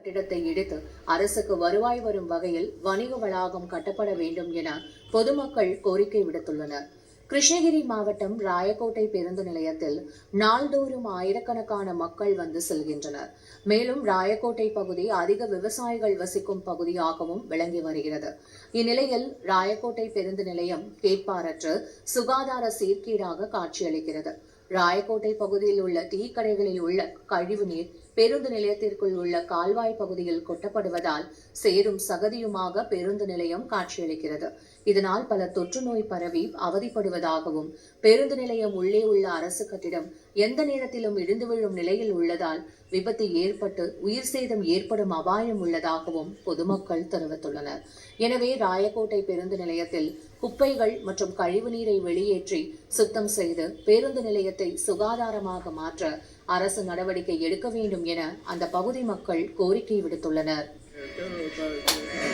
கட்டிடத்தை இடித்து அரசுக்கு வருவாய் வரும் வகையில் வணிக வளாகம் கட்டப்பட வேண்டும் என பொதுமக்கள் கோரிக்கை விடுத்துள்ளனர். கிருஷ்ணகிரி மாவட்டம் ராயக்கோட்டை பேருந்து நிலையத்தில் நாள்தோறும் ஆயிரக்கணக்கான மக்கள் வந்து செல்கின்றனர். மேலும் ராயக்கோட்டை பகுதி அதிக விவசாயிகள் வசிக்கும் பகுதியாகவும் விளங்கி வருகிறது. இந்நிலையில் ராயக்கோட்டை பேருந்து நிலையம் கேட்பாரற்று சுகாதார சீர்கேடாக காட்சியளிக்கிறது. ராயக்கோட்டை பகுதியில் உள்ள டீ கடைகளில் உள்ள கழிவு நீர் பேருந்து நிலையத்திற்குள் உள்ள கால்வாய் பகுதியில் கொட்டப்படுவதால் சேரும் சகதியுமாக பேருந்து நிலையம் காட்சியளிக்கிறது. இதனால் பல தொற்று நோய் பரவி அவதிப்படுவதாகவும், பேருந்து நிலையம் உள்ளே உள்ள அரசு கட்டிடம் எந்த நேரத்திலும் இடிந்து விழும் நிலையில் உள்ளதால் விபத்து ஏற்பட்டு உயிர் சேதம் ஏற்படும் அபாயம் உள்ளதாகவும் பொதுமக்கள் தெரிவித்துள்ளனர். எனவே ராயக்கோட்டை பேருந்து நிலையத்தில் குப்பைகள் மற்றும் கழிவுநீரை வெளியேற்றி சுத்தம் செய்து பேருந்து நிலையத்தை சுகாதாரமாக மாற்ற அரசு நடவடிக்கை எடுக்க வேண்டும் என அந்த பகுதி மக்கள் கோரிக்கை விடுத்துள்ளனர்.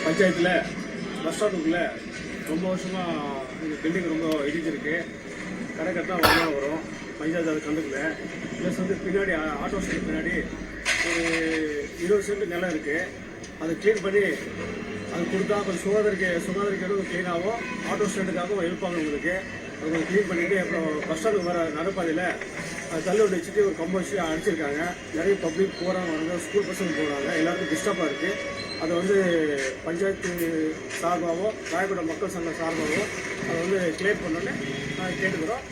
பஞ்சாயத்துல பஸ் ஸ்டாண்டுக்குள்ள ரொம்ப வருஷமா பில்டிங் ரொம்ப இடிஞ்சிருக்கு. கடை கட்டா வரும் பஞ்சாயத்து அதை கண்டுக்கல. ப்ளஸ் பின்னாடி ஆட்டோ ஸ்டாண்ட் பின்னாடி ஒரு 20 சென்ட் நிலம் இருக்குது. அதை க்ளீன் பண்ணி அது கொடுத்தா கொஞ்சம் சுகாதாரிக்க க்ளீன் ஆகும். ஆட்டோ ஸ்டாண்டுக்காகவும் எழுப்பாங்க உங்களுக்கு. அது கொஞ்சம் க்ளீன் பண்ணிவிட்டு அப்புறம் பஸ் ஸ்டாண்டுக்கு வர நடைபாதையில் அது தள்ளி வச்சுட்டு ஒரு கம்பு வச்சு அடிச்சிருக்காங்க. நிறைய பப்ளிக் போகிறாங்க, வராங்க, ஸ்கூல் பசங்க போகிறாங்க, எல்லாருக்கும் டிஸ்டர்பாக இருக்குது. அதை பஞ்சாயத்து சார்பாகவோ ராயக்கோட்டை மக்கள் சங்கம் சார்பாகவோ அதை கிளியர் பண்ணணுன்னு கேட்டுக்கிறோம்.